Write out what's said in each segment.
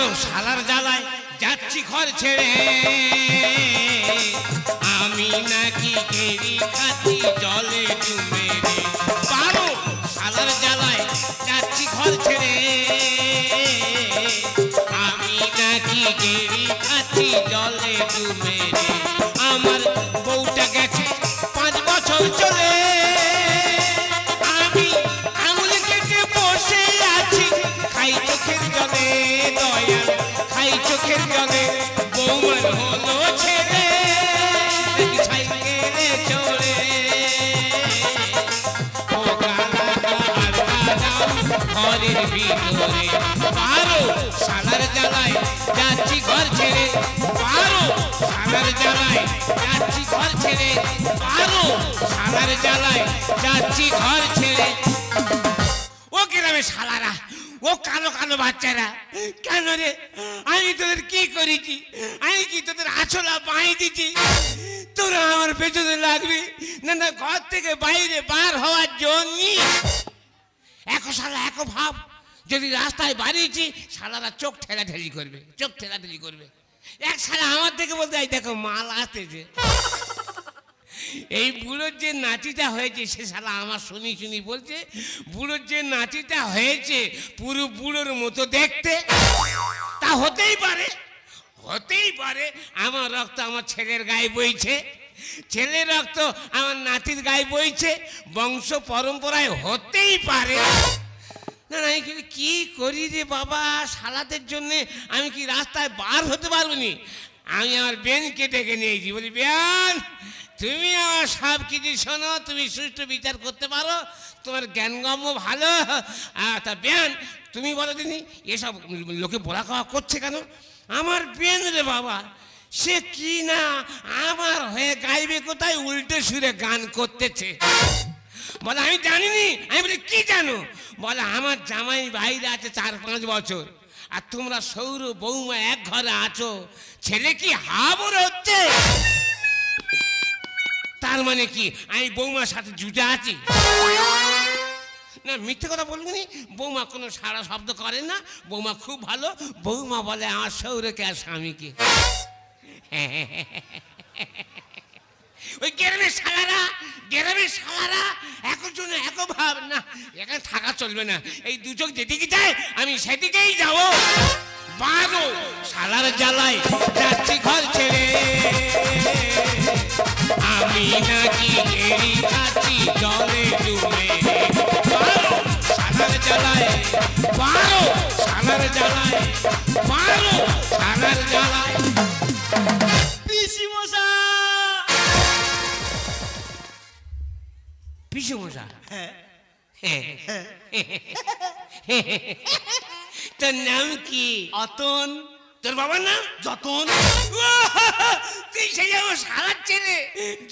পারো শালার জ্বালায় যাচ্ছি ঘর ছেড়ে আমি নাকি গেরি খাচ্ছি জলে ডুবে রে পারো শালার জ্বালায় যাচ্ছি ঘর ছেড়ে আমি নাকি গেরি খাচ্ছি জলে ডুবে রে আমার বউটা গেছে 5 বছর চলে আমি আঙুল কেটে বসে আছি খাই চোখের জলে দয়াল খাই চোখের জলে বউমার হলো ছেড়ে সাইকেলে চড়ে ও গানা আর বাজাও ঘরের ভিতরে পারো শালার জ্বালায় যাচ্ছি ঘর ছেড়ে পারো শালার জ্বালায় যাচ্ছি ঘর ছেড়ে পারো শালার জ্বালায় যাচ্ছি ঘর ছেড়ে ও গ্রামে শালারা ও কালো কালো বাচ্চারা কেন রে আমি তোদের কি করেছি আমি কি তোদের আছলা বাঁই দিচ্ছি তোরা আমার পেছনে লাগবি না না ঘর থেকে বাইরে বার হওয়ার জন্য একো শালা একো ভাব যদি রাস্তায় বাড়িয়েছি শালারা চোখ ঠেলাঠেলি করবে চোখ ঠেলাঠেলি করবে এক শালা আমার থেকে বলতে এই দেখো মাল আসতেছে এই বুড়োর যে নাতিটা হয়েছে সে শালা আমার শুনি শুনি বলছে বুড়োর যে নাতিটা হয়েছে পুরো বুড়োর মতো দেখতে তা হতেই পারে আমার রক্ত আমার ছেলের গায়ে বইছে ছেলের রক্ত আমার নাতির গায়ে বইছে বংশ পরম্পরায় হতেই পারে না না কি করি রে বাবা শালাদের জন্যে আমি কি রাস্তায় বার হতে পারবো নি আমি আমার বেনকে ডেকে নিয়েছি বলি বেন তুমি আমার সব কিছু শোনো তুমি সুষ্ঠু বিচার করতে পারো তোমার জ্ঞানগম্য ভালো তা বেন তুমি বলো দিনি এসব লোকে বলা খাওয়া করছে কেন আমার বেন রে বাবা সে কি না আমার হয়ে গাইবে কোথায় উল্টে সুরে গান করতেছে বলে আমি জানিনি আমি বলি কি জানো বলে আমার জামাই বাইরে আছে 4-5 বছর আর তোমরা সৌর বৌমা এক ঘরে আছো ছেলে কি হাবর হচ্ছে তার মানে কি আমি বৌমার সাথে জুটে আছি না মিথ্যে কথা বলবো নি বৌমা কোনো সারা শব্দ করে না বৌমা খুব ভালো বৌমা বলে আমার সৌরকে আর স্বামীকে ওই গ্রামের শালারা একজন এক ভাব না এখানে থাকা চলবে না এই দু চোখ যেদিকে যায় আমি সেদিকেই যাবো বারো শালার জ্বালায় যাচ্ছি ঘর ছেড়ে আমি নাকি গেরি খাচ্ছি জলে ডুবে বারো শালার জ্বালায় বারো শালার জ্বালায় বারো শালার জ্বালায় পিসি মশা তোর নাম কি অতন তোর বাবার নাম যতন তুই সেই আমার শালার ছেলে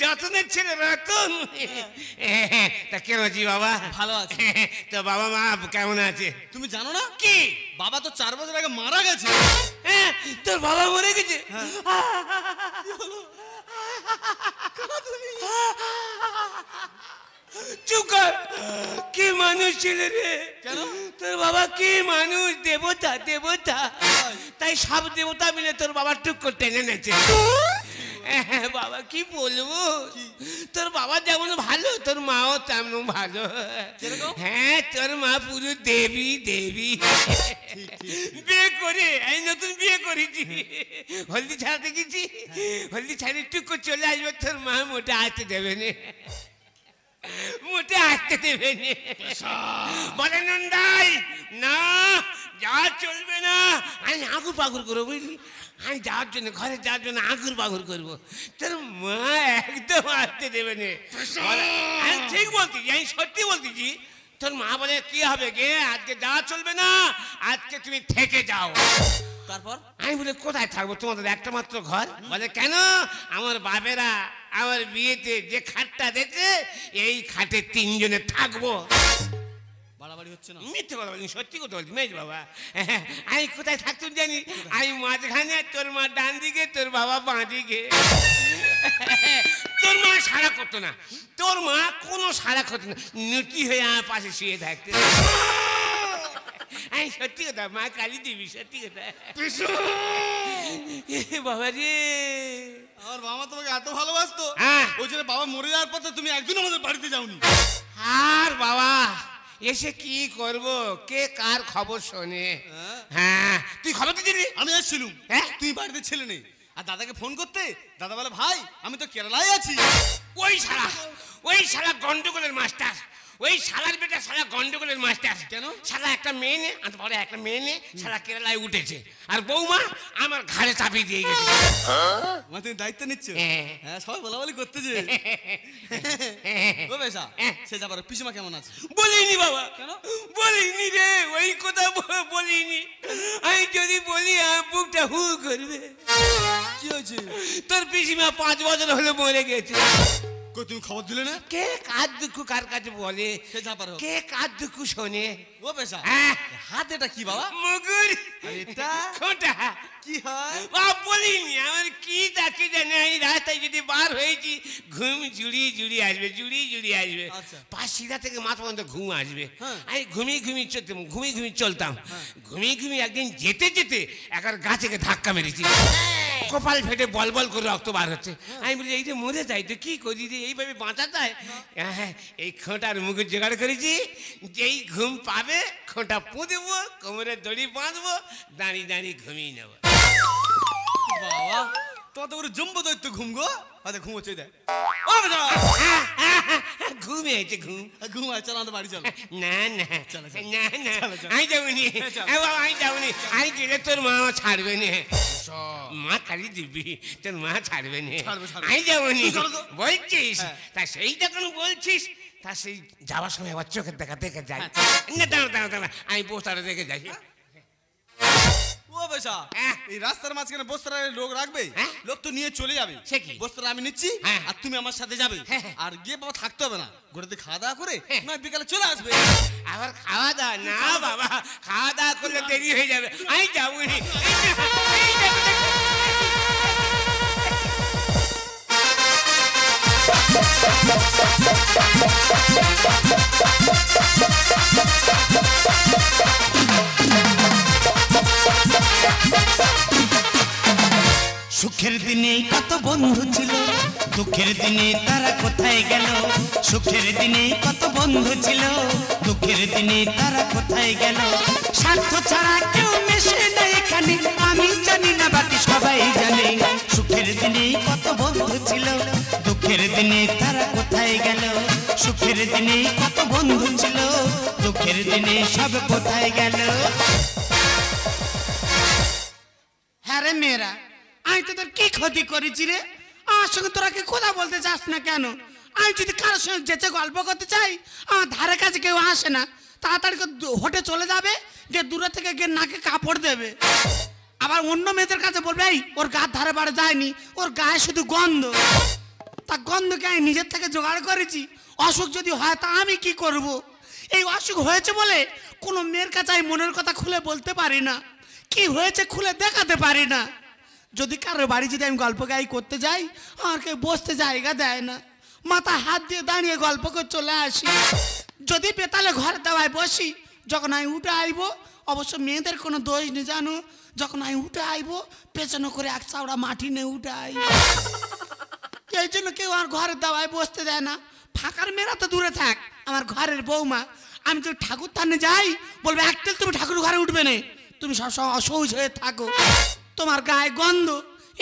যতনের ছেলে রতন তা কেন আছি বাবা ভালো আছে তো বাবা মা কেমন আছে তুমি জানো না কি বাবা তো 4 বছর আগে মারা গেছে তোর বাবা মরে গেছে চুপ কর কি মানুষ ছেলে রে কেন তোর বাবা কি মানুষ দেবতা দেবতা তাই সব দেবতা মিলে তোর বাবা টুক করে টেনে নেছে বাবা কি বলবো তোর বাবা যেমন ভালো তোর মাও তেমন ভালো হ্যাঁ তোর মা পুরো দেবী দেবী বিয়ে করে আমি নতুন বিয়ে করেছি হলদি ছাড়াতে গেছি হলদি ছাড়ি টুক করে চলে আসবে তোর মা মোটা আসতে দেবে না মোটে আসতে দেবে বলে নন্দাই না যা চলবে না আমি আগুর পাগুর করবো বুঝলি আমি যাওয়ার জন্য ঘরে যাওয়ার জন্য আগুর পাগুর করবো তোর মা একদম আসতে দেবে না আমি ঠিক বলতেছি আমি সত্যি বলতেছি তোর মা বলে কি হবে গে আজকে যাওয়া চলবে না আজকে তুমি থেকে যাও তারপর আমি বলে কোথায় থাকবো তোমাদের একটা মাত্র ঘর বলে কেন আমার বাবেরা আমার বিয়েতে যে খাটটা দিয়েছে এই খাটে 3 জনে থাকবো বাড়াবাড়ি হচ্ছে না মিথ্যে কথা বলি সত্যি কথা বলছি মেজ বাবা আমি কোথায় থাকতুম জানি আমি মাঝখানে তোর মা ডান দিকে তোর বাবা বাঁ দিকে তোর মা সারা করতো না তোর মা কোনো সারা করতো না নুটি হয়ে আমার পাশে শুয়ে থাকতো আমি সত্যি কথা মা কালী দেবী সত্যি কথা বাবা রে আমার বাবা তোমাকে এত ভালোবাসতো হ্যাঁ। ওই জন্য বাবা মরে যাওয়ার পর তো তুমি একদিন আমাদের বাড়িতে যাওনি। আর বাবা এসে কি করব কে কার খবর শোনে হ্যাঁ তুই খবর দিলি আমি এসেছিলাম হ্যাঁ? তুই বাড়িতে ছেলে নেই আর দাদাকে ফোন করতে দাদা বলে ভাই আমি তো কেরালায় আছি। ওই শালা গন্ডগোলের মাস্টার ওই শালার বেটা শালা গন্ডগোলের মাস্টার কেন? শালা একটা মেয়ে নে আর বড় একটা মেয়ে নে শালা কেরালায় উঠেছে আর বৌমা আমার ঘাড়ে চাপিয়ে দিয়ে গেছে মা তুমি দায়িত্ব নিচ্ছ? হ্যাঁ। হ্যাঁ সবাই বলাবলি করতে যে ও বেশা সে যাবার পিসিমা কেমন আছে? বলিনি বাবা কেন? বলিনি রে ওই কথা বলিনি আমি যদি বলি আমার বুকটা হু করবে। কি হয়েছে? তোর পিসিমা 5 বছর হলে মরে গেছে। কই তুমি খবর দিলে না? কে কার দুঃখ কার কাছে বলে সে যাবার হোক। কে কার দুঃখ শোনে ও বেশা হ্যাঁ। হাত এটা কি বাবা? মুগুর আর এটা? খোঁটা কি হয়? বাপ বলিনি আমার কি তাকে জানে আমি রাস্তায় যদি বার হয়েছি ঘুম জুড়ি জুড়ি আসবে জুড়ি জুড়ি আসবে আচ্ছা। পা সিধা থেকে মাথা পর্যন্ত ঘুম আসবে হ্যাঁ। আমি ঘুমিয়ে চলতাম ঘুমিয়ে একদিন যেতে যেতে একবার গাছেকে ধাক্কা মেরেছি কপাল ফেটে বল বল করে রক্ত বার হচ্ছে আমি বলি এই যে মরে যাই তো কি করি রে এইভাবে বাঁচাতে হয় হ্যাঁ এই খোঁটার মুখে জোগাড় করেছি যেই ঘুম পাবে খোঁটা পুঁতবো কোমরে দড়ি বাঁধবো দাঁড়িয়ে দাঁড়িয়ে ঘুমিয়ে নেবো বাবা তোমার তো পুরো জম্বো দৈত্য ঘুম গো। আচ্ছা ঘুম হচ্ছে দেখ ও বেশা ঘুম এসেছে ঘুম ঘুম আছে চলো আমাদের বাড়ি চলো। না না চলো, চলো। না না চলো, চলো। আমি যাবনি চলো। বাবা আমি যাবনি আমি গেলে তোর মা ছাড়বে না মা কালী দিবি তোর মা ছাড়বে না ছাড়বে, ছাড়বে। আমি যাবনি তুই চলো তো। বলছিস হ্যাঁ। তা সেই যখন বলছিস তা সেই যাওয়ার সময় আবার চোখের দেখা দেখে যাই না দাঁড়া আমি পোস্টারে দেখে যাই ও বেশা হ্যাঁ। এই রাস্তার মাঝখানে বস্তার লোক রাখবে হ্যাঁ। লোক তো নিয়ে চলে যাবে সে কি? বস্তাটা আমি নিচ্ছি হ্যাঁ। আর তুমি আমার সাথে যাবে হ্যাঁ। আর গিয়ে বাবা থাকতে হবে না ঘুরেতে খাওয়া দাওয়া করে হ্যাঁ। নয় বিকালে চলে আসবে। আবার খাওয়া দাওয়া না বাবা খাওয়া দাওয়া করলে দেরি হয়ে যাবে আমি যাবনি সুখের দিনে কত বন্ধু ছিল দুঃখের দিনে তারা কোথায় গেল সুখের দিনে কত বন্ধু ছিল দুঃখের দিনে তারা কোথায় গেল স্বার্থ ছাড়া কেউ মেশে না এখানে আমি জানি না বাকি সবাই জানে সুখের দিনে কত বন্ধু ছিল দুঃখের দিনে তারা কোথায় গেল সুখের দিনে কত বন্ধু ছিল দুঃখের দিনে সব কোথায় গেল। হ্যাঁ রে মেয়েরা আমি তোদের কি ক্ষতি করেছি রে আমার সঙ্গে তোরা কি কথা বলতে চাস না কেন আমি যদি কারোর সঙ্গে যেচে গল্প করতে চাই আমার ধারে কাছে কেউ আসে না তাড়াতাড়ি করে হোটে চলে যাবে যে দূরে থেকে গিয়ে নাকে কাপড় দেবে আবার অন্য মেয়েদের কাছে বলবে এই ওর গার ধারে বাড়ে যায়নি ওর গায়ে শুধু গন্ধ তা গন্ধকে আমি নিজের থেকে জোগাড় করেছি অসুখ যদি হয় তা আমি কি করব এই অসুখ হয়েছে বলে কোনো মেয়ের কাছে আমি মনের কথা খুলে বলতে পারি না কি হয়েছে খুলে দেখাতে পারি না যদি কারো বাড়ি যদি আমি গল্প গাই করতে যাই আর কেউ বসতে জায়গা দেয় না মাথা হাত দিয়ে দাঁড়িয়ে গল্প করে চলে আসি যদি পেতালে ঘরে দেওয়ায় বসি যখন আমি উঠে আইব অবশ্য মেয়েদের কোনো দোষ নেই জানো যখন আমি উঠে আইব পেছনে করে এক চাওড়া মাটি নিয়ে উঠে আই এই জন্য কেউ আর ঘরের দাওয়ায় বসতে দেয় না ফাঁকার মেয়েরা তো দূরে থাক আমার ঘরের বৌমা আমি যদি ঠাকুর থানে যাই বলবে একটাল তুমি ঠাকুর ঘরে উঠবে না তুমি সবসময় অসহ্য হয়ে থাকো তোমার গায়ে গন্ধ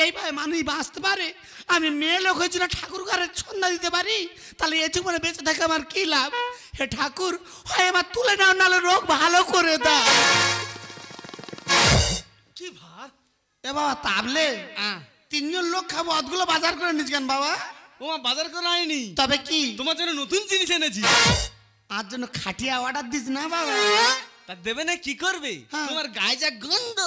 এইভাবে মানুষ বাঁচতে পারে আমি মেয়ে লোক হয়েছিল ঠাকুর ঘরে সন্ধ্যা দিতে পারি তাহলে এ জীবনে বেঁচে থাকে আমার কি লাভ হে ঠাকুর হয় আমার তুলে নাও নাহলে রোগ ভালো করে দাও কি ভার এ বাবা তাবলে তিনজন লোক খাবো অতগুলো বাজার করে নিস কেন বাবা ও মা বাজার করে আইনি তবে কি তোমার জন্য নতুন জিনিস এনেছি আর জন্য খাটিয়া অর্ডার দিস না বাবা তা দেবে না কি করবে হ্যাঁ। তোমার গায়ে যা গন্ধ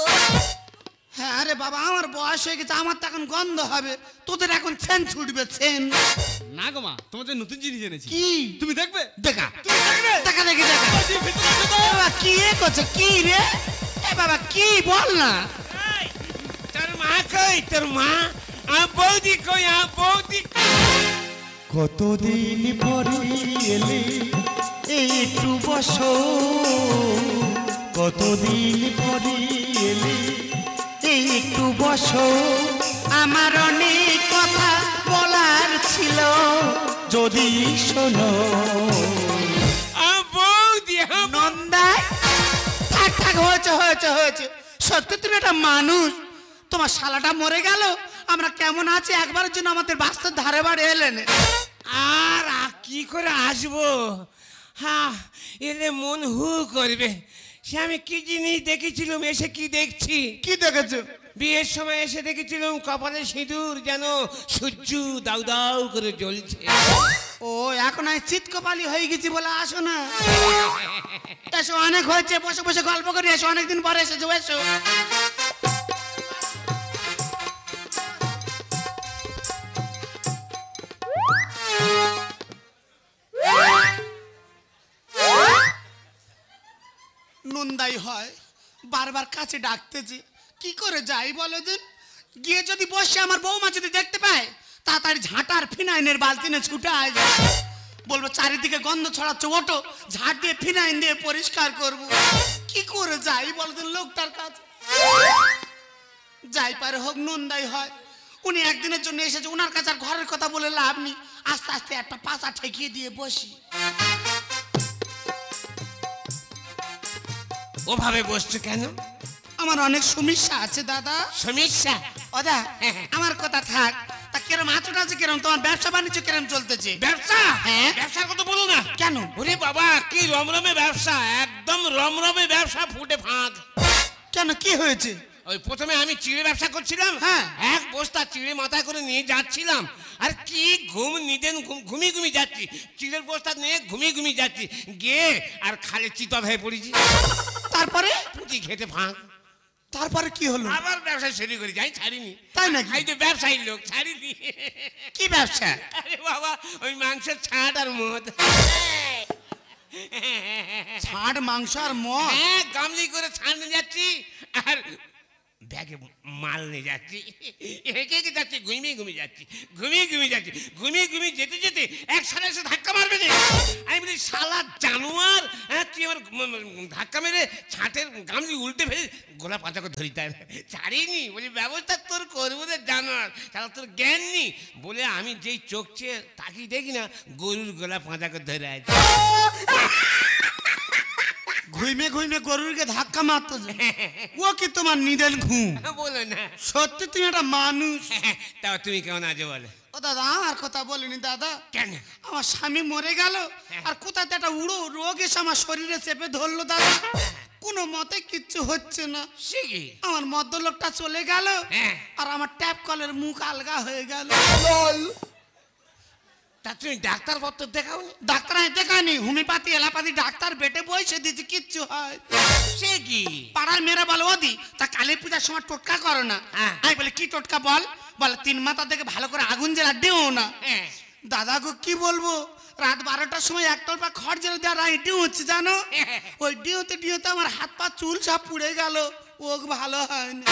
হ্যাঁ আরে বাবা আমার বয়স হয়ে গেছে আমার তো এখন গন্ধ হবে তোদের এখন সেন ছুটবে সেন না গো মা তোমার জন্য নতুন জিনিস এনেছি কি তুমি দেখবে দেখা তুমি দেখবে দেখা দেখি দেখা ওই ভিতরে আসো তো। এ বাবা কি এ করছে কি রে এ বাবা কি বল না তোর মা কই তোর মা বৌদি কই বৌদি কতদিন পরে এলে একটু বসো কতদিন পরে এলে এই একটু বসো, আমার অনেক কথা বলার ছিল যদি শোনো। বৌদি নন্দাই থাক থাক, হয়েছে হয়েছে হয়েছে। সত্যি তুমি একটা মানুষ। তোমার শালাটা মরে গেল, আমরা কেমন আছি একবারের জন্য আমাদের বাস্তব ধারে বাড়ি এলেন। আর কি করে আসবো? হ্যাঁ, এলে মন হু করবে। সে আমি কি জিনিস দেখেছিলাম, এসে কি দেখছি? কি দেখেছো? বিয়ের সময় এসে দেখেছিলাম কপালে সিঁদুর যেন সূর্য দাউ দাউ করে জ্বলছে। ও এখন আমি চিৎ কপালি হয়ে গেছি বলে আসো না। এসো, অনেক হয়েছে, বসে বসে গল্প করি। এসো, অনেকদিন পরে এসেছো, এসো। নন্দাই হয় বারবার কাছে ডাকতেছে, কি করে যাই বলো দিন? গিয়ে যদি বসে আমার বৌমা যদি দেখতে পায়, তাড়াতাড়ি ঝাঁটার ফিনাইনের বালতিনে ছুটে আসবে, বলবো চারিদিকে গন্ধ ছড়াচ্ছে, ওটো ঝাঁট দিয়ে ফিনাইন দিয়ে পরিষ্কার করব। কি করে যাই বলো দিন লোকটার কাছে? যাই পারে হোক, নন্দাই হয় উনি একদিনের জন্য এসেছে, ওনার কাছে আর ঘরের কথা বলে লাভ নেই। আস্তে আস্তে একটা পাশা ঠেকিয়ে দিয়ে বসি। ওভাবে বসছো কেন? আমার অনেক সমস্যা আছে দাদা। সমস্যা? ওদা আমার কথা থাক, তা কিরম আচরণ আছে, কিরম তোমার ব্যবসা বাণিজ্য কিরম চলতেছে? ব্যবসা? হ্যাঁ। ব্যবসার কথা বলো না। কেন? ওরে বাবা, কি রমরমে ব্যবসা, একদম রমরমে ব্যবসা, ফুটে ফাঁক। কেন, কি হয়েছে? ওই প্রথমে আমি চিড়ে ব্যবসা করছিলাম। হ্যাঁ। এক বস্তা চিড়ে মাথায় করে নিয়ে যাচ্ছিলাম, আর কি ঘুম নিদেন, ঘুমিয়ে ঘুমিয়ে যাচ্ছি, চিড়ের বস্তা নিয়ে ঘুমিয়ে ঘুমিয়ে যাচ্ছি, গিয়ে আর খালে চিতল হয়ে পড়েছি। তারপরে? পুঁটি খেতে ফাঁক। তারপরে কি হলো? আবার ব্যবসা শুরু করি, যাই ছাড়িনি। তাই নাকি? এই যে ব্যবসায়ী লোক, ছাড়িনি। কি ব্যবসা? আরে বাবা, ওই মাংসের ছাট আর মদ। ছাড়, মাংস আর মদ? হ্যাঁ, গামলি করে ছাড় নিয়ে যাচ্ছি আর ব্যাগে মাল নিয়ে যাচ্ছি, হেঁটে হেঁটে যাচ্ছি, ঘুমিয়ে ঘুমিয়ে যাচ্ছি, ঘুমিয়ে ঘুমিয়ে যাচ্ছি, ঘুমিয়ে ঘুমিয়ে যেতে যেতে এক শালা এসে ধাক্কা মারবে না। আমি বলি, শালা জানোয়ার, হ্যাঁ তুই আমার ধাক্কা মেরে ছাটের গামলি উল্টে ফেলে গোলা পাতা করে ধরি, তাই ছাড়িনি। বলি, ব্যবস্থা তোর করবো রে জানোয়ার, শালা তোর জ্ঞান নেই বলে আমি যেই চোখ চেয়ে তাকিয়ে দেখি না, গরুর গোলা পাতা করে ধরে আছে। ঘুইমে ঘুইমে গরুরকে ধাক্কা মারতো? ও কি তোমার নিদেন ঘুম? বলো না। সত্যি তুমি একটা মানুষ। তাও তুমি কেমন আছো বলো? ও দাদা আমার কথা বলিনি দাদা। কেন? আমার স্বামী মরে গেল, আর কোথাতে একটা উড়ো রোগ এসে আমার শরীরে চেপে ধরলো দাদা। কোনো মতে কিচ্ছু হচ্ছে না। সে কি? আমার মদ্য লোকটা চলে গেল, হ্যাঁ। আর আমার ট্যাপ কলের মুখ আলগা হয়ে গেল। তা তুমি ডাক্তার পত্র দেখাও? ডাক্তার আমি দেখানি, হোমিওপ্যাথি এলাপাতি ডাক্তার বেটে বসে দিয়েছি, কিচ্ছু হয়। সে কি? পাড়ার মেয়েরা বলে, ওদি তা কালী পূজার সময় টোটকা করো না। হ্যাঁ। আমি বলে, কি টোটকা বল? বলে, 3 মাথা থেকে ভালো করে আগুন জ্বালা ডিও না। হ্যাঁ। দাদা গো কি বলবো, রাত 12টার সময় একতলপা খড় জ্বালা দেওয়ার আমি ডিউ হচ্ছে জানো। ওই ডিউতে ডিউতে আমার হাত পা চুল সব পুড়ে গেল, ওক ভালো হয়নি।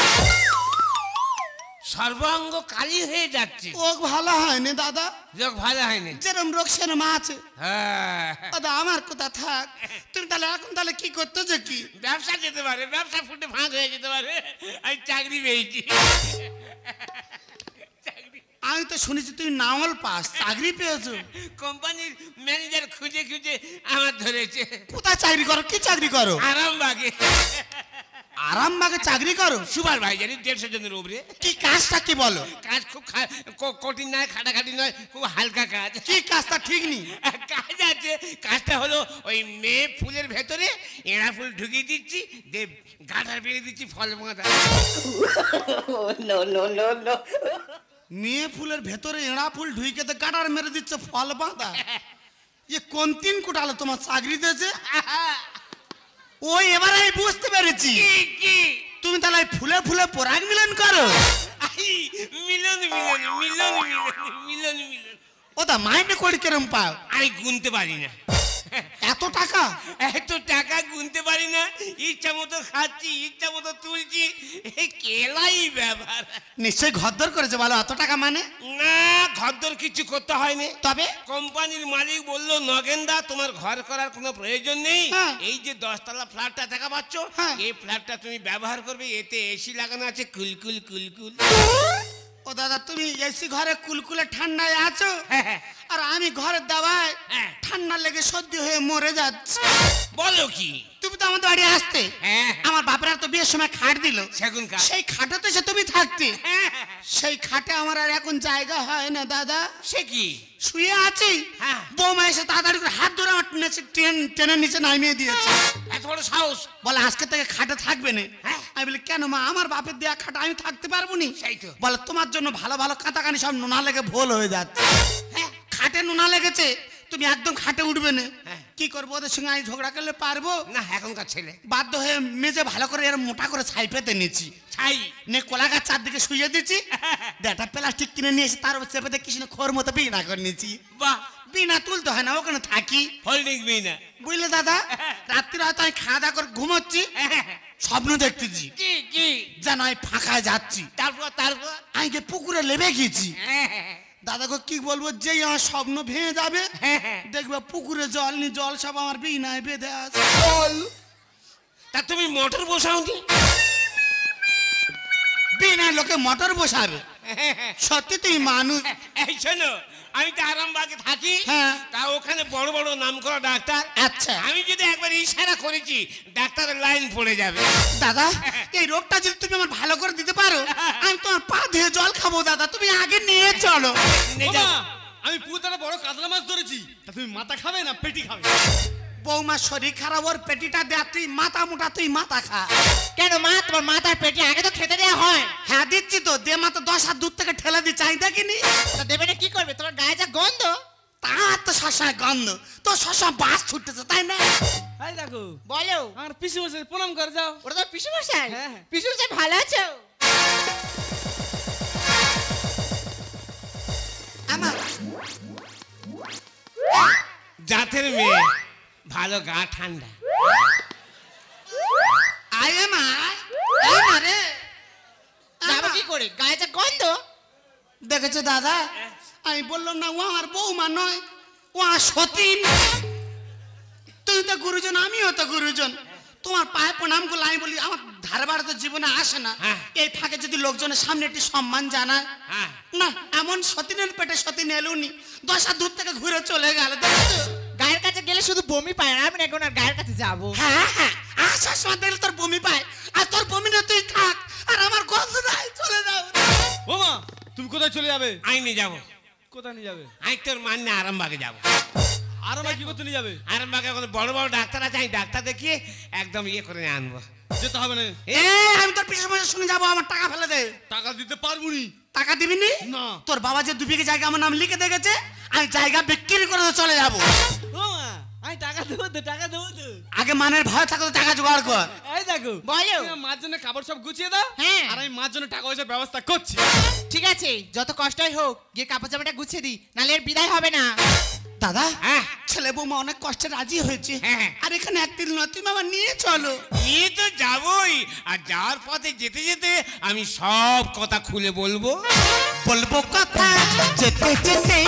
সর্বাঙ্গ কালি হয়ে যাচ্ছে। ওক ভালো হয়নি দাদা। রোগ ভালো হয়নি? যেরম রোগ সেরম আছে। হ্যাঁ। দাদা আমার কথা থাক, তুমি তাহলে এখন তাহলে কি করতেছো? কি ব্যবসা যেতে পারে, ব্যবসা ফুটে ফাঁক হয়ে যেতে পারে। আমি চাকরি পেয়েছি। আমি তো শুনেছি তুমি নাওয়াল পাস, চাকরি পেয়েছো? কোম্পানির ম্যানেজার খুঁজে খুঁজে আমার ধরেছে। কোথায় চাকরি করো? কি চাকরি করো? আরামবাগে। আরামবাগে চাকরি করো? সুপারভাইজারি, 150 জনের উপরে। কি কাজটা কি বলো? কাজ খুব কঠিন নয়, খাটাখাটি নয়, খুব হালকা কাজ। কি কাজটা ঠিক নেই? কাজ আছে। কাজটা হলো ওই মেয়ে ফুলের ভেতরে এঁড়া ফুল ঢুকিয়ে দিচ্ছি, দিয়ে গাঁঠার বেরিয়ে দিচ্ছি, ফল বাঁধা। মেয়ে ফুলের ভেতরে এঁড়া ফুল ঢুইকে তো গাডার মেরে দিচ্ছে, ফল বাঁধা। এ কোন 3 কোটালে তোমার চাকরি দিয়েছে? ওই এবার আমি বুঝতে পেরেছি, কি? তুমি তাহলে ফুলে ফুলে পরাগ মিলন করো। মিলন মিলন মিলন মিলন মিলন মিলন। ও তা মাইনে করে কেরম পাও? আমি গুনতে পারি না। এত টাকা? এত টাকা গুনতে পারি না, ইচ্ছা মতো খাচ্ছি, ইচ্ছা মতো তুলছি, এই কেলাই ব্যাপার। নিশ্চয়ই ঘরদর করেছে বলো, এত টাকা মানে? না, ঘরদর কিছু করতে হয়নি। তবে কোম্পানির মালিক বললো, নগেনদা তোমার ঘর করার কোনো প্রয়োজন নেই, হ্যাঁ। এই যে 10 তলা ফ্ল্যাটটা দেখা পাচ্ছ, হ্যাঁ। এই ফ্ল্যাটটা তুমি ব্যবহার করবে, এতে এসি লাগানো আছে, কুলকুল কুলকুল। ও দাদা, তুমি এসি ঘরে কুলকুলে ঠান্ডায় আছো, হ্যাঁ। আর আমি ঘরের দাওয়ায় হ্যাঁ। ঠান্ডা লেগে সর্দি হয়ে মরে যাচ্ছি। বলো কি? তুমি তো আমাদের বাড়ি আসতে, হ্যাঁ। আমার বাপেরা তো বিয়ের সময় খাট দিল, সেগুন কাঠ। সেই খাটে তো সে তুমি থাকতে, হ্যাঁ। সেই খাটে আমার আর এখন জায়গা হয় না দাদা। সে কি? শুয়ে আছি, হ্যাঁ। বৌমা এসে তাড়াতাড়ি করে হাত ধরে আমার টেনে নিচে নামিয়ে দিয়েছে। এত বড় সাহস! বলে আজকে থেকে খাটে থাকবে না। হ্যাঁ। আমি বলি কেন মা, আমার বাপের দেয়া খাটে আমি থাকতে পারবো নি? সেই তো। বলে তোমার জন্য ভালো ভালো কাঁটাকানি সব নোনা লেগে ভোল হয়ে যাচ্ছে। হ্যাঁ। খাটে নোনা লেগেছে, তুমি একদম খাটে উঠবে না। হ্যাঁ। কি করবো, ওদের সঙ্গে আমি ঝগড়া করলে পারবো? না, এখনকার ছেলে। বাধ্য হয়ে মেজে ভালো করে এর মোটা করে ছাই পেতে নিচ্ছি, ছাই। নে কলা গাছ চারদিকে শুয়ে দিচ্ছি, একটা প্লাস্টিক কিনে নিয়ে এসে তার উপর চেপে দিয়ে কৃষ্ণ খোর মতো বিনা করে নিচ্ছি। বাহ, বিনা তুলতে হয় না, ওখানে থাকি। হোল্ডিং বিনা। বুঝলে দাদা, রাত্রিরে হয়তো আমি খাওয়া দাওয়া করে ঘুমোচ্ছি, স্বপ্ন দেখতেছি কি কি? যেন আমি ফাঁকায় যাচ্ছি, তারপর তারপর? আমি যে পুকুরে লেবে গেছি। দাদাকে কি বলবো, যেই আমার স্বপ্ন ভেঙে যাবে, দেখবে পুকুরে জল নি, জল সব আমার বিনায় বেঁধে আছে। তা তুমি মোটর বসাওনি? বিনায় লোকে মোটর বসাবে? সত্যি তুই মানুষ। এই শোনো, আমি তো আরামবাগে থাকি, হ্যাঁ। তা ওখানে বড় বড় নাম করা ডাক্তার। আচ্ছা আমি যদি একবার ইশারা করেছি, ডাক্তারের লাইন পড়ে যাবে। দাদা, এই রোগটা যদি তুমি আমার ভালো করে দিতে পারো, আমি তোমার পা ধুয়ে জল খাবো। দাদা তুমি আগে নিয়ে চলো। নে ও যাও। মা, আমি পুরোটা বড় কাতলা মাছ ধরেছি, তা তুমি মাথা খাবে না পেটি খাবে? বৌমা শরীর খারাপ, ওর পেটিটা দেয়া, তুই মাথা মোটা, তুই মাথা খা। কেন মা, তোমার মাথার পেটে আগে তো খেতে দেওয়া হয়। হ্যাঁ দিচ্ছি তো, দে মাথা 10 হাত দূর থেকে ঠেলে দি, চাই দেখিনি? তা দেবে না কি করবে, তোমার গায়ে যা গন্ধ। তার তো সবসময় গন্ধ, তো সবসময় বাস ছুটতেছে, তাই না? হাই দেখো, বলো। আমার পিসি বসে প্রণাম করে যাও। ওটা তো পিসু মশাই। হ্যাঁ। পিসু মশাই ভালো আছো? আমার জাতের মেয়ে, ভালো গা ঠান্ডা। আয় মা, আয় মা রে। যাবো কি করে, গায়ে যা গন্ধ। দেখেছো দাদা, আমি বললাম না ও আমার বৌমা নয়, ও আমার সতীন। তুই তো গুরুজন, আমিও তো গুরুজন। তোমার পায়ে প্রণাম করলে আমি বলি, আমার ধারে বাড়ে তো জীবনে আসে না, হ্যাঁ। এই ফাঁকে যদি লোকজনের সামনে একটি সম্মান জানায়। হ্যাঁ। না, এমন সতীনের পেটে সতীন এলুনি, 10 হাত দূর থেকে ঘুরে চলে গেল। দেখেছো? গায়ের কাছে গেলে শুধু বমি পায় না, আমি এখন আর গায়ের কাছে যাবো। হ্যাঁ হ্যাঁ, আসার সময় দেখলে তোর বমি পায়, আর তোর বমি না তুই থাক, আর আমার গন্ধ নাই, চলে যাও। ও মা, তুমি কোথায় চলে যাবে? আইনে যাবো। কোথায় নিয়ে যাবে? আমি তোর মান্য আরামবাগে যাবো। আর আমার কি করতে নিয়ে যাবে? আরামবাগে ওখানে বড় বড় ডাক্তার আছে, আমি ডাক্তার দেখিয়ে একদম ইয়ে করে আনবো। যেতে হবে না। এ আমি তোর পিছনে পিছনে শুনে যাবো, আমার টাকা ফেলে দে। টাকা দিতে পারবো নি। টাকা দিবি নি? না। তোর বাবা যে 2 বিঘে জায়গা আমার নাম লিখে দেখেছে, আমি জায়গা বিক্রি করে চলে যাব। ও মা, আমি টাকা দেবো তো, টাকা দেবো তো। আগে মানের ভয় থাকলে তো টাকা জোগাড় কর। এই দেখো, বলো। তুমি মার জন্য কাপড় সব গুছিয়ে দাও, হ্যাঁ। আর আমি মার জন্য টাকা পয়সার ব্যবস্থা করছি। ঠিক আছে, যত কষ্টই হোক গিয়ে কাপড় জামাটা গুছিয়ে দিই, নালে এর বিদায় হবে না। দাদা, হ্যাঁ। ছেলে বৌমা অনেক কষ্টে রাজি হয়েছে, হ্যাঁ। আর এখানে একদিন নয়, তুমি আমার নিয়ে চলো। নিয়ে তো যাবোই, আর যাওয়ার পথে যেতে যেতে আমি সব কথা খুলে বলবো। বলবো কথা যেতে যেতে,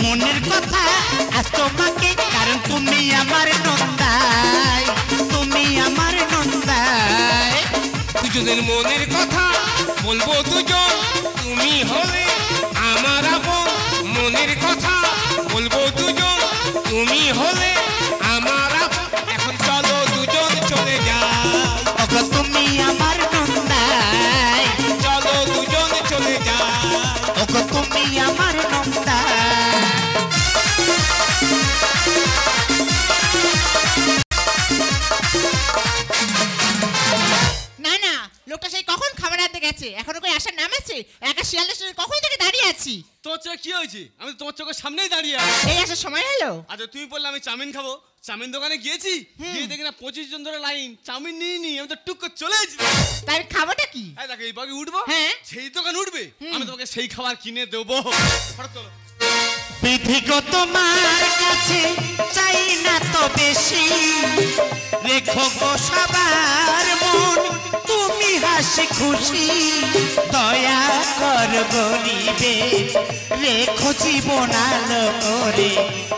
মনের কথা আজ তোমাকে, কারণ তুমি আমার নন্দাই, তুমি আমার নন্দাই। দুজনের মনের কথা বলবো দুজন, তুমি হলে আমার আপন। মনের কথা বলবো দুজন, তুমি হলে আমার আপন। এখন চলো দুজন চলে যাই, ওগো তুমি আমার নন্দাই, চলো দুজন চলে যাই। ওগো তুমি আমার নন্দাই। না না, লোকটা সেই কখন খাবার আনতে গেছে, এখনো কই আসার নাম আছে? একা শিয়ালের সঙ্গে কখন থেকে দাঁড়িয়ে আছি। তোমার চোখে কি হয়েছে? আমি তো তোমার চোখের সামনেই দাঁড়িয়ে আছি। এই আসার সময় হলো। আচ্ছা, তুমি বললে আমি চাউমিন খাবো, চাউমিন দোকানে গিয়েছি, গিয়ে দেখি না 25 জন ধরে লাইন, চাউমিন নিয়ে নি, আমি তো টুক করে চলে এসেছি। তাই আমি খাবোটা কি? এই দেখো, এই বাগে উঠবো, হ্যাঁ। সেই দোকান উঠবে, আমি তোমাকে সেই খাবার কিনে দেবো। ফটো তোলো। বিধিগত তোমার কাছে চাই না তো বেশি রেখো গো সবার মন তুমি হাসি খুশি দয়া কর গরিবে রেখো জীবন আলো করে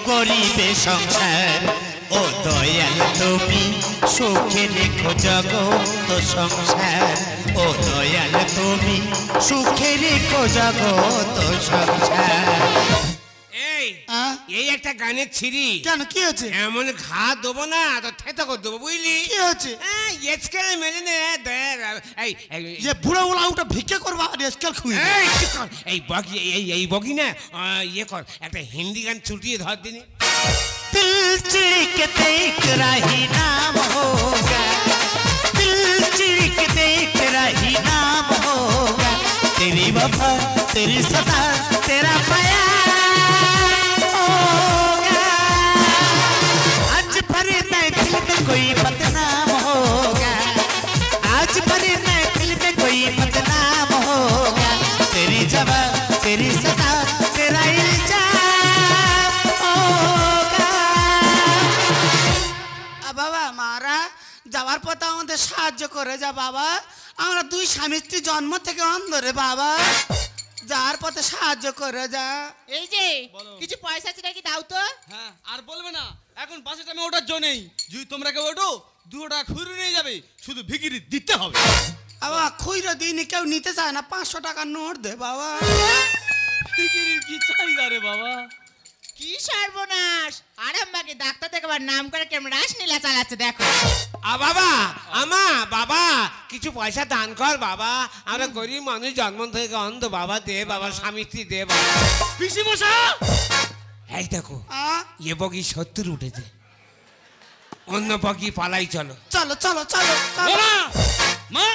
গরিবে সংসার ও দয়াল তুমি সুখে রেখো জগত সংসার ও দয়াল তুমি সুখে রেখো জগত সংসার। এই এই একটা গানের ছিরি কেন কি হয়েছে? এমন ঘা দেবো না তো থেতো করে দেবো বুঝলি? কি হয়েছে? স্কেল মেলে নে এই যে বুড়ো বুড়া ওটা ভিক্ষে করবা আর স্কেল খুঁজে এই কি কর? এই বগি এই বগি না ইয়ে কর একটা হিন্দি গান ছুটিয়ে ধর দিনি। दिल चिड़क देख रही नाम होगा दिल चिड़क देख रही नाम होगा तेरी वफा तेरी सदा तेरा प्यार होगा आज भरे महफिल में कोई बदनाम होगा आज भरे महफिल में कोई बदनाम होगा तेरी जवा तेरी सदा तेरा इल्जाम বাবা মারা যাওয়ার পথে আমাদের সাহায্য করে যা বাবা আমরা দুই স্বামী স্ত্রী জন্ম থেকে অন্ধ রে বাবা যাওয়ার পথে সাহায্য করে যা এই যে কিছু পয়সা আছে নাকি দাও তো। হ্যাঁ আর বলবে না এখন বাসে টাইমে ওঠার জন্য নেই যদি তোমরা কেউ ওঠো 2 টাকা খুঁড়ে নিয়ে যাবে শুধু ভিখিরি দিতে হবে। বাবা খুইরো দিনই কেউ নিতে চায় না 500 টাকার নোট দে বাবা। ভিখিরির কি চাহিদা রে বাবা? কি সর্বনাশ আরামবাগে ডাক্তার দেখাবার নাম করে কেমন রাসলীলা চালাচ্ছে দেখো। বাবা বাবা কিছু পয়সা দান কর বাবা আমরা গরিব মানুষ জন্ম থেকে অন্ধ বাবা দে বাবা স্বামী স্ত্রী দে বাবা। পিসি মশা এই দেখো এ বগি 70 উঠেছে অন্য বগি পালাই চলো চলো চলো চলো চলো। মা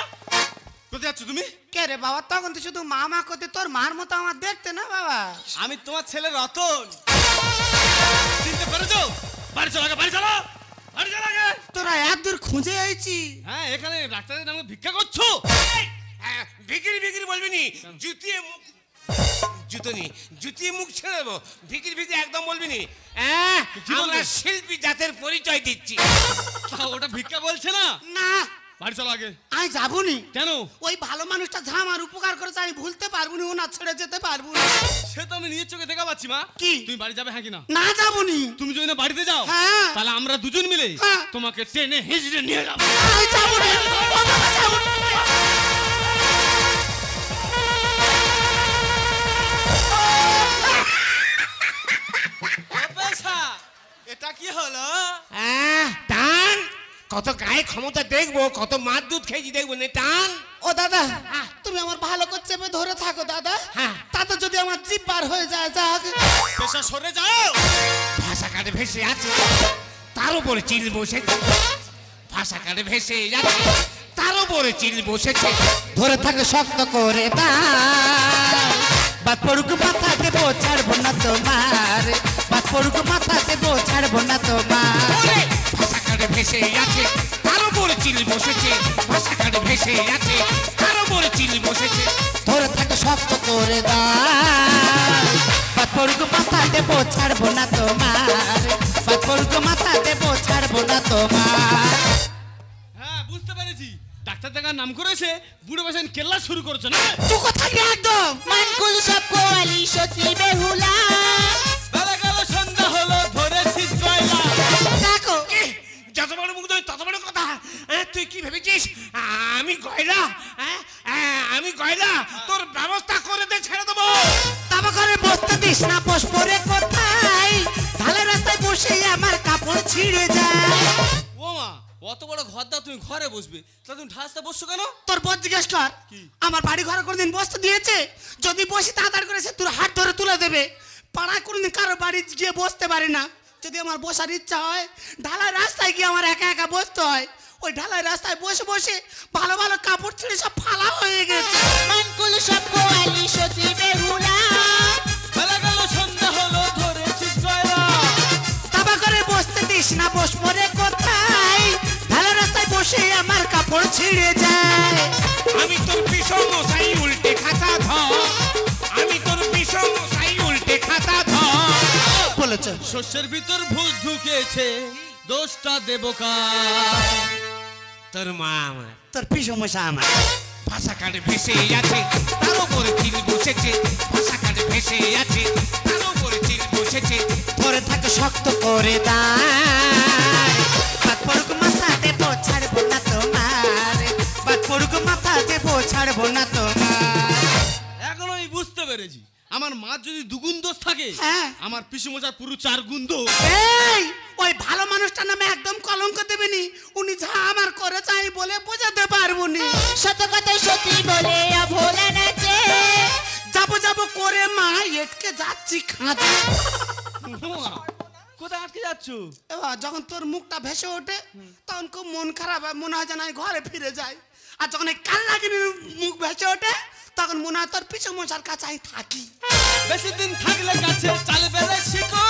কোথায় যাচ্ছ তুমি? কে রে বাবা তখন তো শুধু মা মা করতে তোর মার মতো আমার দেখতে না বাবা। আমি তোমার ছেলে রতন চিনতে পেরেছো? বাড়ি চলো আগে বাড়ি চলো বাড়ি চলো আগে। তোরা এত দূর খুঁজে আইছি। হ্যাঁ এখানে ডাক্তারের নামে ভিক্ষা করছো? বিক্রি বলবি নি জুতিয়ে মুখ জুতো নি জুতিয়ে মুখ ছেড়ে দেবো বিক্রি একদম বলবি নি। আমরা শিল্পী জাতের পরিচয় দিচ্ছি। ওটা ভিক্ষা বলছে না। না বাড়ি চলো আগে। আমি যাবনি। কেন? ওই ভালো মানুষটা যা আমার উপকার করেছে আমি ভুলতে পারবো না, ও না ছেড়ে যেতে পারবো না। সে তো আমি নিজের চোখে দেখা পাচ্ছি মা। কি তুমি বাড়ি যাবে হ্যাঁ কি না? না যাবনি। তুমি যদি না বাড়িতে যাও হ্যাঁ তাহলে আমরা দুজন মিলে হ্যাঁ তোমাকে টেনে হিঁচড়ে নিয়ে যাবো। আমি যাবো না, ও বাবা যাবো না। এটা কি হলো? টান কত গায়ে ক্ষমতা দেখবো কত মার দুধ খেয়েছি দেখবো না টান। ও দাদা তুমি আমার ভালো করে চেপে ধরে থাকো দাদা। হ্যাঁ তাতে যদি আমার জিভ বার হয়ে যায় যাক। পেশা সরে যাও। ভাষা কাটে ভেসে আছে তার উপরে চিল বসেছে ভাষা কাটে ভেসে যাচ্ছে তার উপরে চিল বসেছে। ধরে থাকে শক্ত করে বাদ পড়ুক মাথা দেবো ছাড়বো না তোমার বাদ পড়ুক মাথা দেবো ছাড়বো না তোমার। ভাষা কাটে ভেসে আছে তার উপরে চিল বসেছে ভাষা কাটে ভেসে আছে তার উপরে চিল বসেছে। ধরে থাকে শক্ত করে বাদ পড়ুক মাথা দেবো ছাড়বো না তোমার বাদ পড়ুক মাথা দেবো ছাড়বো না তোমার। হ্যাঁ বুঝতে পেরেছি ডাক্তার দেখার নাম করেছে বুড়ো বসেন কেল্লা শুরু করছে না। তুই কোথায় একদম মানকুল সব কোয়ালি সত্যি বেহুলা বেলা গেল সন্ধ্যা হলো ধরেছিস কয়লা। দেখো যত বড় মুখ নয় তত বড় কথা। তুই কি ভেবেছিস আমি গয়লা? আমি গয়লা তোর ব্যবস্থা করে দে ছেড়ে দেবো। তাবা করে বসতে দিস না বস পরে কোথায় ঢালে রাস্তায় বসে আমার কাপড় ছিঁড়ে যায়। ও মা অত বড় ঘর দাও তুমি ঘরে বসবে তা তুমি ঢাসতে বসছো কেন? তোর বোধ জিজ্ঞেস কর আমার বাড়ি ঘরে কোনোদিন বসতে দিয়েছে? যদি বসি তাড়াতাড়ি করে সে তোর হাত ধরে তুলে দেবে। পাড়ায় কোনোদিন কারো বাড়ি গিয়ে বসতে পারি না। যদি আমার বসার ইচ্ছা হয় ঢালাই রাস্তায় গিয়ে আমার একা একা বসতে হয়। ওই ঢালাই রাস্তায় বসে বসে ভালো ভালো কাপড় ছিঁড়ে সব ফালা হয়ে গেছে। মানকুল সব কোয়ালি সত্যি বেহুলা বেলা গেল সন্ধ্যা হলো ধরেছিস কয়লা। তাবা করে বসতে দিস না বস পরে কোথায় ঢালে রাস্তায় বসে আমার কাপড় ছিঁড়ে যায়। আমি তোর পিছন মশাই উল্টে খাতা ধর আমি তোর পিছন মশাই উল্টে খাতা ধর। বলেছে শস্যের ভিতর ভূত ঢুকেছে দোষটা দেবো কার? তোর মা আমার। তোর পিসমশা আমার। ভাষা কাটে ভেসে আছে তার উপরে চিল বসেছে, ভাষা কাটে ভেসে আছে তার উপরে চিল বসেছে। ধরে থাকে শক্ত করে দাঁড়, বাদ পড়ুক মাথা দেবো ছাড়বো না তোমার, বাদ পড়ুক মাথা দেবো ছাড়বো না তোমার। এখন আমি বুঝতে পেরেছি আমার মা যদি দুগুণ দোষ থাকে, হ্যাঁ। আমার পিসুমশার পুরো 4 গুণ দোষ। এই ওই ভালো মানুষটার নামে একদম কলঙ্ক দেবেনি। উনি যা আমার করে চাই বলে বোঝাতে পারবো নি। সত্য কথা সত্যি বলে ভোলা নাচে। যাবো যাবো করে মা এটকে যাচ্ছি খাঁচা। মা, কোথায় আটকে যাচ্ছ? এবার যখন তোর মুখটা ভেসে ওঠে তখন খুব মন খারাপ হয়, মনে হয় যেন আমি ঘরে ফিরে যাই। আর যখন এই কান্নাগিনীর মুখ ভেসে ওঠে তখন মনে হয় তোর পিছু মশার কাছে আমি থাকি। বেশি দিন থাকলে কাছে চাল বেড়ে শিখো।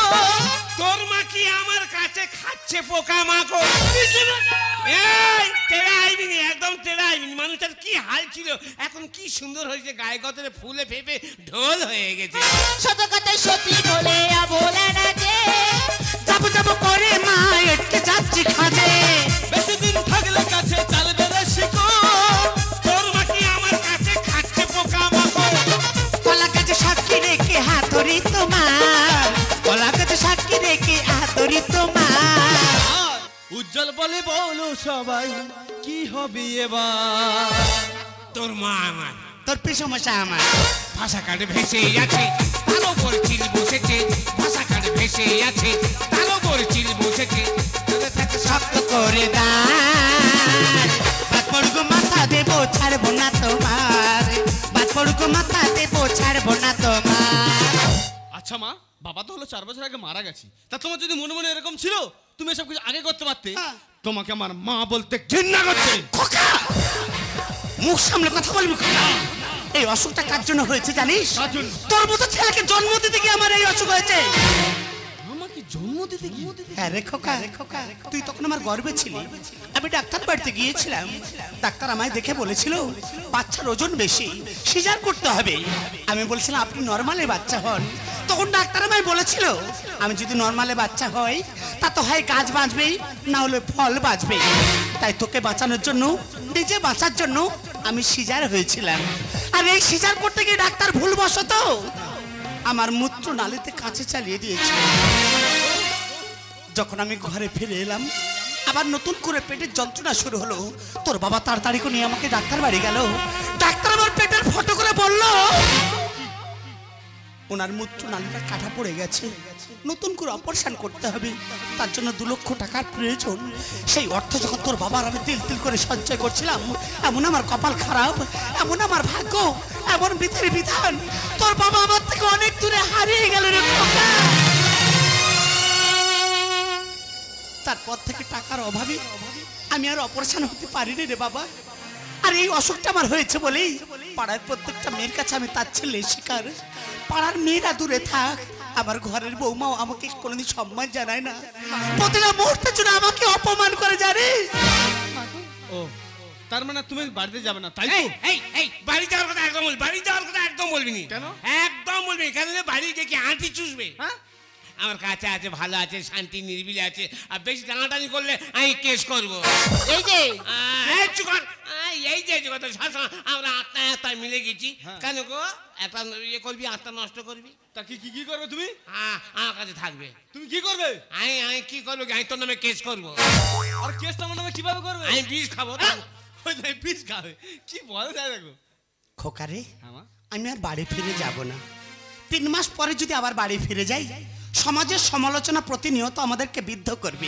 তোর মা কি আমার কাছে খাচ্ছে পোকা মাকড়? এই তেড়া আইবিনি, একদম তেড়া আইবিনি। মানুষটার কি হাল ছিল, এখন কি সুন্দর হয়েছে, গায়ে গতরে ফুলে ফেপে ঢোল হয়ে গেছে। সত্য কথা সত্যি বলে ভোলা নাচে। যাবো যাবো করে মা এটকে যাচ্ছি খাঁচে। বেশি দিন থাকলে কাছে চাল বেড়ে শিখো। তোর মা কি আমার কাছে খাচ্ছে পোকা মাকড়? কলা গাছে সাক্ষী রেখে হাতরি তোমার, কলা গাছে সাক্ষী রেখে হাতরি তোমার। আর উজ্জ্বল বলে বলো সবাই কি হবে এবার? তোর মা আমার। তোর পিসমশা আমার। ভাষা কাটে ভেসে আছে তার উপর চিল বসেছে, ভাষা কাটে ভেসে আছে তার উপর চিল বসেছে। ধরে থাকে শক্ত করে দাঁড়, বাদ পড়ুক মাথা দেবো ছাড়বো না তোমার, বাদ পড়ুক মাথা দেবো ছাড়বো না তোমার। আচ্ছা মা, বাবা তো হলো 4 বছর আগে মারা গেছে, তা তোমার যদি মনে মনে এরকম ছিল তুমি এসব কিছু আগে করতে পারতে। তোমাকে আমার মা বলতে ঘৃণা করছে। খোকা মুখ সামলে কথা বলবি খোকা। এই অসুখটা কার জন্য হয়েছে জানিস? কার জন্য? তোর মতো ছেলেকে জন্ম দিতে গিয়ে আমার এই অসুখ হয়েছে। আমাকে জন্ম দিতে গিয়ে? হ্যাঁ রে খোকা, তুই তখন আমার গর্বে ছিলি। আমি ডাক্তার বাড়িতে গিয়েছিলাম, ডাক্তার আমায় দেখে বলেছিল বাচ্চার ওজন বেশি, সিজার করতে হবে। আমি বলছিলাম আপনি নর্মালে বাচ্চা হন। তখন ডাক্তার আমায় বলেছিল আমি যদি নর্মালে বাচ্চা হই তা তো হয় গাছ বাঁচবেই, না হলে ফল বাঁচবে। তাই তোকে বাঁচানোর জন্য, নিজে বাঁচার জন্য আমি সিজার হয়েছিলাম। আর এই সিজার করতে গিয়ে ডাক্তার ভুলবশত আমার মূত্র নালীতে কাঁচে চালিয়ে দিয়েছে। যখন আমি ঘরে ফিরে এলাম আবার নতুন করে পেটের যন্ত্রণা শুরু হলো। তোর বাবা তাড়াতাড়ি করে নিয়ে আমাকে ডাক্তার বাড়ি গেল। ডাক্তার আমার পেটের ফটো করে বলল ওনার মূত্র নালীটা কাটা পড়ে গেছে, নতুন করে অপারেশন করতে হবে, তার জন্য 2 লক্ষ টাকার প্রয়োজন। সেই অর্থ যখন তোর বাবার আমি তিল তিল করে সঞ্চয় করছিলাম, এমন আমার কপাল খারাপ, এমন আমার ভাগ্য, এমন বিধির বিধান, তোর বাবা আমার থেকে অনেক দূরে হারিয়ে গেল রে খোকা। তারপর থেকে টাকার অভাবে আমি আর অপারেশন হতে পারিনি রে বাবা। আর এই অসুখটা আমার হয়েছে বলেই পাড়ার প্রত্যেকটা মেয়ের কাছে আমি তাচ্ছিল্যের শিকার। পাড়ার মেয়েরা দূরে থাক, আমার ঘরের বৌমাও আমাকে কোনোদিন সম্মান জানায় না, প্রতিটা মুহূর্তের জন্য আমাকে অপমান করে জানিস। ও তার মানে তুমি বাড়িতে যাবে না, তাই এই তো? এই এই বাড়ি যাওয়ার কথা একদম বলবি, বাড়ি যাওয়ার কথা একদম বলবি নি। কেন? একদম বলবি নি, কেন বাড়ি গিয়ে কি আঁটি চুষবে? হ্যাঁ, আমার কাছে আছে, ভালো আছে, শান্তি নিরিবিলি আছে। আর বেশি টানাটানি করলে আমি কেস করবো। এই যে এই চুপ কর। এই যে কথা সবসময় আমরা আত্মায় মিলে গেছি। কেন গো একটা ইয়ে করবি, আত্মা নষ্ট করবি? তা কি কি করবে তুমি? আমার কাছে থাকবে। তুমি কি করবে? আমি কি করবো? আমি তোর নামে কেস করবো। আর কেসটা আমার নামে কিভাবে করবে? আমি বিষ খাবো। ওই যে পিস খাবে, কি বলে যায় দেখো। খোকারে হ্যাঁ মা, আমি আর বাড়ি ফিরে যাব না। 3 মাস পরে যদি আবার বাড়ি ফিরে যাই, সমাজের সমালোচনা প্রতিনিয়ত আমাদেরকে বিদ্ধ করবে।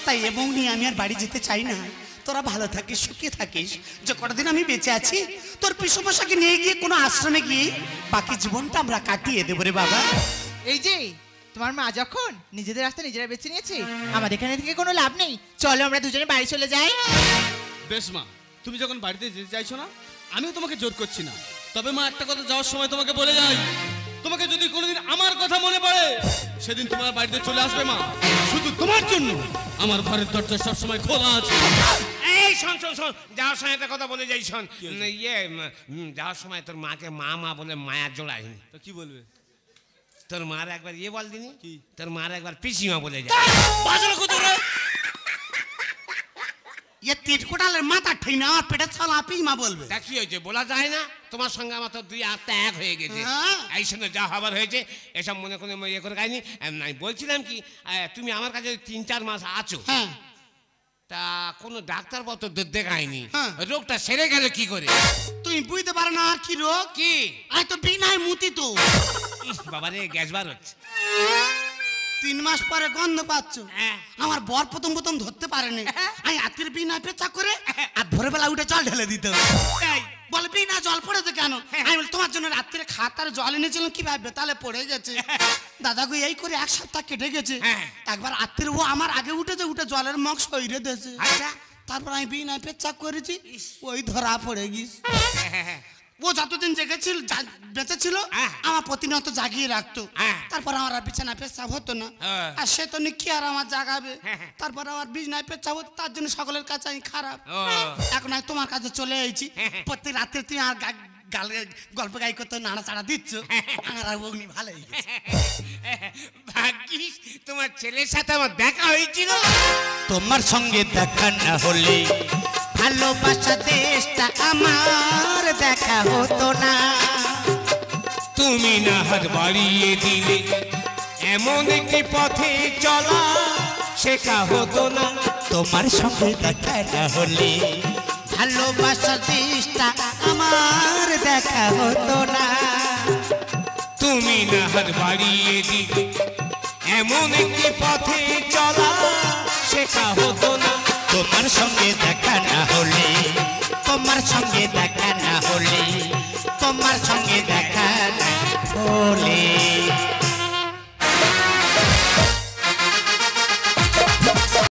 তাই এবং নিয়ে আমি আর বাড়ি যেতে চাই না। তোরা ভালো থাকিস, সুখে থাকিস। যে কটা দিন আমি বেঁচে আছি তোর পিসমশাকে নিয়ে গিয়ে কোনো আশ্রমে গিয়ে বাকি জীবনটা আমরা কাটিয়ে দেবো রে বাবা। এই যে তোমার মা যখন নিজেদের রাস্তা নিজেরা বেছে নিয়েছে, আমাদের এখানে থেকে কোনো লাভ নেই। চলো আমরা দুজনে বাড়ি চলে যাই। বেশ মা, তুমি যখন বাড়িতে যেতে চাইছো না, আমিও তোমাকে জোর করছি না। তবে মা একটা কথা যাওয়ার সময় তোমাকে বলে যাই, তোমাকে যদি কোনোদিন আমার কথা মনে পড়ে সেদিন তোমার বাড়িতে চলে আসবে মা, শুধু তোমার জন্য। আমার ঘরের দরজা সবসময় খোলা আছে। এই শোন শোন শোন, যাওয়ার সময় একটা কথা বলে যাই শোন। যাওয়ার সময় তোর মাকে মা মা বলে মায়া জোড়াই। তো কি বলবে? তোর মার একবার ইয়ে বল দিনি, কি? তোর মার একবার পিসিমা বলে যায়। বাজারে কত রে? বালের মাথা ঠিক না, আমার পেটের ছাল আপি মা বলবে। তা কি হয়েছে বলা যায় না? তোমার সঙ্গে আমার তো দুই আত্মা এক হয়ে গেছে। হ্যাঁ। এই সঙ্গে যা হবার হয়েছে এসব মনে করে ইয়ে করে খাইনি। আমি বলছিলাম কি, তুমি আমার কাছে 3-4 মাস আছো, হ্যাঁ তা কোনো ডাক্তার তো দেখায়নি, হ্যাঁ। রোগটা সেরে গেল কি করে? তুমি বুঝতে পারো না আর কি রোগ? কি? আই তো বিনায় মুতি তো। বাবা রে, গ্যাস বার হচ্ছে। 3 মাস পরে গন্ধ পাচ্ছ। হ্যাঁ। আমার বর প্রথম ধরতে পারেনি, আমি হাতের বিনা পেঁচা করে আর ভোরবেলা উঠে জল ঢেলে দিত। বলে বিনা জল পড়েছে কেন? আমি বলি তোমার জন্য রাত্রে খাতার জল এনেছিলাম, কি ভাববে তাহলে পড়ে গেছে। দাদা গো এই করে 1 সপ্তাহ কেটে গেছে। একবার রাত্রে ও আমার আগে উঠেছে, উঠে জলের মগ সইরে দিয়েছে। আচ্ছা। তারপর আমি বিনা পেঁচা করেছি, ওই ধরা পড়ে গিয়েছে। ও যতদিন জেগেছিল বেঁচে ছিল আমার প্রতিনিয়ত জাগিয়ে রাখতো। তারপর আমার আর বিছানা পেশাব হতো না, আর সে তো কি আর আমার জাগাবে। তারপর আমার বিছানায় পেশাব হতো, তার জন্য সকলের কাছে আমি খারাপ। এখন আমি তোমার কাছে চলে এসেছি, প্রত্যেক রাত্রে তুমি আর গল্প গাই করতে নাড়াচাড়া দিচ্ছ, আমার আর অগ্নি ভালোই গেছে। ভাগ্যিস তোমার ছেলের সাথে আমার দেখা হয়েছিল। তোমার সঙ্গে দেখা না হলে ভালোবাসা দেশটা আমার দেখা হতো না। তুমি না হাত বাড়িয়ে দিলে এমন একটি পথে চলা শেখা হতো না। তোমার সঙ্গে দেখা না হলে ভালোবাসা দেশটা আমার দেখা হতো না। তুমি না হাত বাড়িয়ে দিলে এমন একটি পথে চলা শেখা হতো না। তোমার সঙ্গে দেখা না হলে তোমার সঙ্গে